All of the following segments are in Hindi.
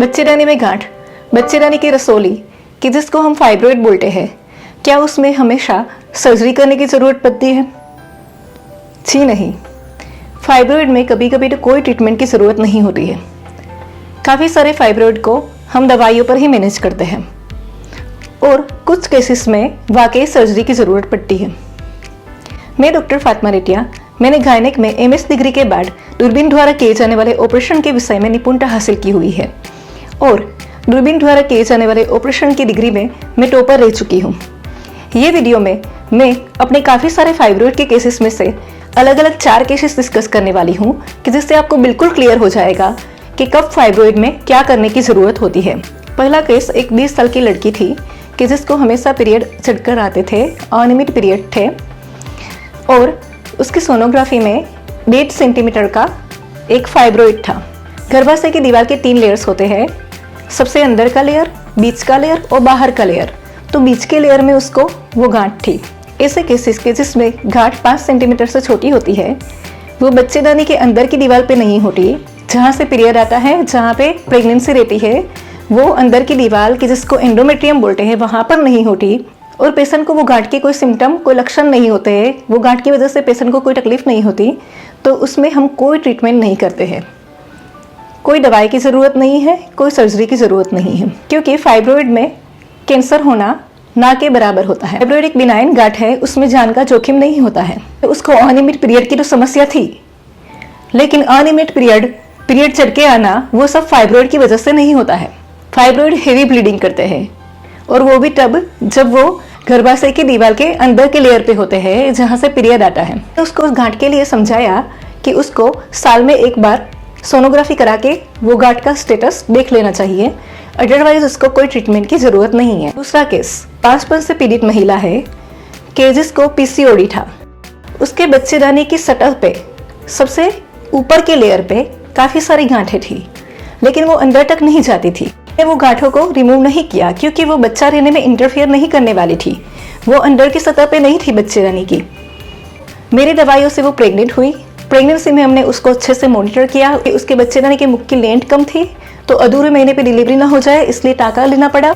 बच्चेदानी में गांठ, बच्चेदानी की रसोली कि जिसको हम फाइब्रॉइड बोलते हैं, क्या उसमें हमेशा सर्जरी करने की ज़रूरत पड़ती है? जी नहीं। फाइब्रॉइड में कभी कभी तो कोई ट्रीटमेंट की ज़रूरत नहीं होती है। काफ़ी सारे फाइब्रॉइड को हम दवाइयों पर ही मैनेज करते हैं और कुछ केसेस में वाकई सर्जरी की ज़रूरत पड़ती है। मैं डॉक्टर फातिमा रेटिया, मैंने गायनेक में MS डिग्री के बाद दूरबीन द्वारा किए जाने वाले ऑपरेशन के विषय में निपुणता हासिल की हुई है और दूरबीन द्वारा किए जाने वाले ऑपरेशन की डिग्री में मैं टॉपर रह चुकी हूँ। ये वीडियो में मैं अपने काफ़ी सारे फाइब्रॉइड के केसेस में से अलग अलग 4 केसेस डिस्कस करने वाली हूँ कि जिससे आपको बिल्कुल क्लियर हो जाएगा कि कब फाइब्रॉइड में क्या करने की ज़रूरत होती है। पहला केस एक 20 साल की लड़की थी कि जिसको हमेशा पीरियड चढ़कर आते थे, अनियमित पीरियड थे और उसकी सोनोग्राफी में 1.5 सेंटीमीटर का एक फाइब्रॉइड था। गर्भाशय की दीवार के 3 लेयर्स होते हैं, सबसे अंदर का लेयर, बीच का लेयर और बाहर का लेयर। तो बीच के लेयर में उसको वो गांठ थी। ऐसे केसेस के जिसमें गांठ 5 सेंटीमीटर से छोटी होती है, वो बच्चेदानी के अंदर की दीवार पे नहीं होती, जहाँ से पीरियड आता है, जहाँ पे प्रेगनेंसी रहती है, वो अंदर की दीवार की जिसको एंडोमेट्रियम बोलते हैं वहाँ पर नहीं होती और पेशेंट को वो गांठ के कोई सिम्टम, कोई लक्षण नहीं होते हैं, वो गांठ की वजह से पेशेंट को कोई तकलीफ नहीं होती, तो उसमें हम कोई ट्रीटमेंट नहीं करते हैं। कोई दवाई की ज़रूरत नहीं है, कोई सर्जरी की ज़रूरत नहीं है, क्योंकि फाइब्रॉइड में कैंसर होना ना के बराबर होता है। फाइब्रॉइड एक बिनाइन गांठ है, उसमें जान का जोखिम नहीं होता है। उसको अनियमित पीरियड की तो समस्या थी, लेकिन अनियमित पीरियड चढ़ के आना वो सब फाइब्रॉइड की वजह से नहीं होता है। फाइब्रॉइड हेवी ब्लीडिंग करते हैं और वो भी तब जब वो गर्भाशय की दीवार के अंदर के लेयर पे होते हैं, जहाँ से पीरियड आता है। तो उसको उस गांठ के लिए समझाया कि उसको साल में एक बार सोनोग्राफी करा के वो गांठ का स्टेटस देख लेना चाहिए, अदरवाइज उसको कोई ट्रीटमेंट की ज़रूरत नहीं है। दूसरा केस 55 से पीड़ित महिला है कि जिसको PCOD था। उसके बच्चेदानी की सतह पे सबसे ऊपर के लेयर पे काफ़ी सारी गांठें थी, लेकिन वो अंदर तक नहीं जाती थी। वो गांठों को रिमूव नहीं किया क्योंकि वो बच्चा रहने में इंटरफेयर नहीं करने वाली थी, वो अंदर की सतह पे नहीं थी बच्चेदानी की। मेरी दवाइयों से वो प्रेग्नेंट हुई। प्रेगनेंसी में हमने उसको अच्छे से मॉनिटर किया। उसके बच्चेदानी के मुख की लेंथ कम थी, तो अधूरे महीने पे डिलीवरी ना हो जाए इसलिए टाका लेना पड़ा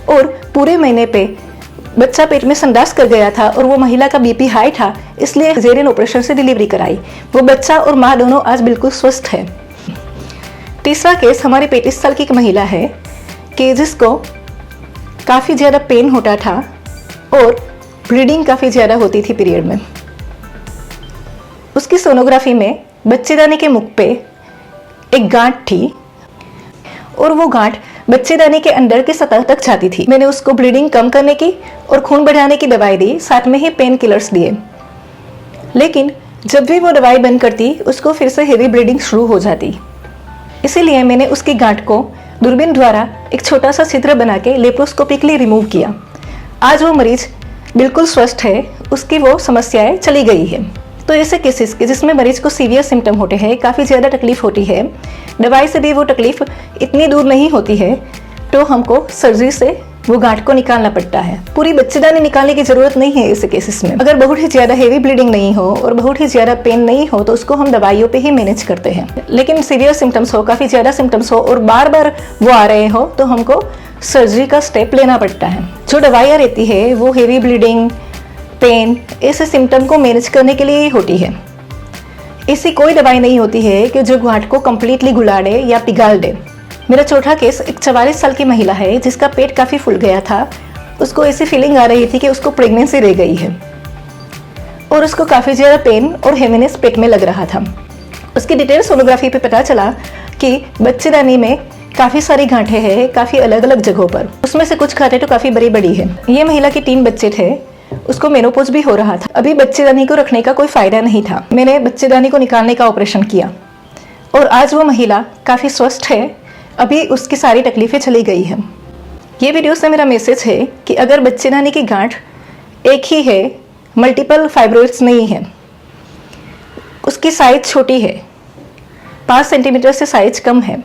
और पूरे महीने पे बच्चा पेट में संडास कर गया था और वो महिला का BP हाई था, इसलिए सिजेरियन ऑपरेशन से डिलीवरी कराई। वो बच्चा और माँ दोनों आज बिल्कुल स्वस्थ है। तीसरा केस हमारी 35 साल की एक महिला है कि जिसको काफ़ी ज़्यादा पेन होता था और ब्लीडिंग काफ़ी ज़्यादा होती थी पीरियड में। उसकी सोनोग्राफी में बच्चेदानी के मुख पे एक गांठ थी और वो गांठ बच्चेदानी के अंदर की सतह तक जाती थी। मैंने उसको ब्लीडिंग कम करने की और खून बढ़ाने की दवाई दी, साथ में ही पेन किलर्स दिए, लेकिन जब भी वो दवाई बंद करती उसको फिर से हेवी ब्लीडिंग शुरू हो जाती। इसीलिए मैंने उसकी गांठ को दूरबीन द्वारा एक छोटा सा छिद्र बना के लेप्रोस्कोपिकली रिमूव किया। आज वो मरीज बिल्कुल स्वस्थ है, उसकी वो समस्याएं चली गई है। तो ऐसे केसेस के जिसमें मरीज को सीवियर सिम्टम होते हैं, काफ़ी ज़्यादा तकलीफ होती है, दवाई से भी वो तकलीफ इतनी दूर नहीं होती है, तो हमको सर्जरी से वो गांठ को निकालना पड़ता है। पूरी बच्चेदानी निकालने की ज़रूरत नहीं है ऐसे केसेस में। अगर बहुत ही ज़्यादा हेवी ब्लीडिंग नहीं हो और बहुत ही ज़्यादा पेन नहीं हो तो उसको हम दवाइयों पे ही मैनेज करते हैं। लेकिन सीवियर सिम्टम्स हो, काफ़ी ज़्यादा सिम्टम्स हो और बार बार वो आ रहे हो तो हमको सर्जरी का स्टेप लेना पड़ता है। जो दवाइयाँ रहती है वो हेवी ब्लीडिंग, पेन, ऐसे सिम्टम को मैनेज करने के लिए ही होती है। ऐसी कोई दवाई नहीं होती है कि जो गांठ को कम्प्लीटली घुला दे या पिघाल दे। मेरा चौथा केस एक 44 साल की महिला है जिसका पेट काफ़ी फूल गया था। उसको ऐसी फीलिंग आ रही थी कि उसको प्रेगनेंसी रह गई है और उसको काफ़ी ज़्यादा पेन और हेवीनेस पेट में लग रहा था। उसकी डिटेल सोनोग्राफी पे पता चला कि बच्चेदानी में काफ़ी सारी गांठें हैं, काफ़ी अलग अलग जगहों पर। उसमें से कुछ गांठें तो काफ़ी बड़ी बड़ी है। ये महिला के 3 बच्चे थे, उसको मेनोपॉज भी हो रहा था। अभी बच्चेदानी को रखने का कोई फ़ायदा नहीं था। मैंने बच्चेदानी को निकालने का ऑपरेशन किया और आज वो महिला काफ़ी स्वस्थ है। अभी उसकी सारी तकलीफ़ें चली गई हैं। ये वीडियो से मेरा मैसेज है कि अगर बच्चेदानी की गांठ एक ही है, मल्टीपल फाइब्रॉइड्स नहीं है, उसकी साइज छोटी है, 5 सेंटीमीटर से साइज कम है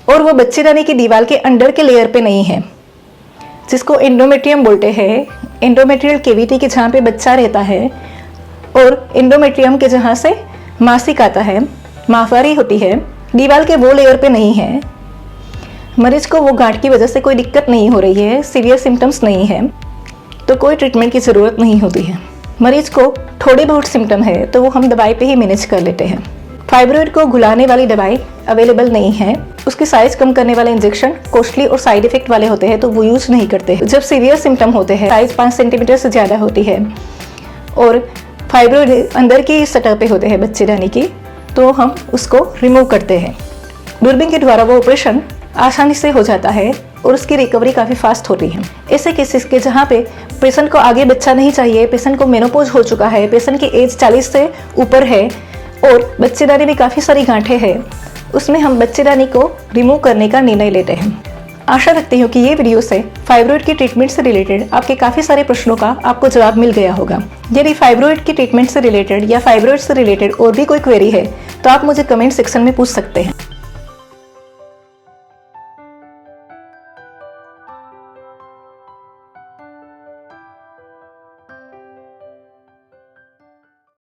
और वो बच्चेदानी की दीवार के अंदर के लेयर पे नहीं है, जिसको एंडोमेट्रियम बोलते हैं, एंडोमेट्रियल केविटी के जहाँ पे बच्चा रहता है और एंडोमेट्रियम के जहाँ से मासिक आता है, माहवारी होती है, दीवार के वो लेयर पे नहीं है, मरीज को वो गांठ की वजह से कोई दिक्कत नहीं हो रही है, सीवियर सिम्टम्स नहीं है, तो कोई ट्रीटमेंट की ज़रूरत नहीं होती है। मरीज को थोड़े बहुत सिम्टम है तो वो हम दवाई पे ही मैनेज कर लेते हैं। फाइब्रॉइड को घुलाने वाली दवाई अवेलेबल नहीं है। उसकी साइज कम करने वाले इंजेक्शन कॉस्टली और साइड इफेक्ट वाले होते हैं, तो वो यूज नहीं करते हैं। जब सीवियर सिम्टम होते हैं, साइज 5 सेंटीमीटर से ज़्यादा होती है और फाइब्रॉइड अंदर की सतह पे होते हैं बच्चेदानी की, तो हम उसको रिमूव करते हैं। दूरबीन के द्वारा वो ऑपरेशन आसानी से हो जाता है और उसकी रिकवरी काफ़ी फास्ट होती है। ऐसे केसेस के जहाँ पे पेशेंट को आगे बच्चा नहीं चाहिए, पेशेंट को मेनोपॉज हो चुका है, पेशेंट की एज 40 से ऊपर है और बच्चेदानी में काफ़ी सारी गांठें हैं, उसमें हम बच्चेदानी को रिमूव करने का निर्णय लेते हैं। आशा रखती हूँ कि ये वीडियो से फाइब्रॉइड की ट्रीटमेंट से रिलेटेड आपके काफ़ी सारे प्रश्नों का आपको जवाब मिल गया होगा। यदि फाइब्रॉइड की ट्रीटमेंट से रिलेटेड या फाइब्रॉइड से रिलेटेड और भी कोई क्वेरी है तो आप मुझे कमेंट सेक्शन में पूछ सकते हैं।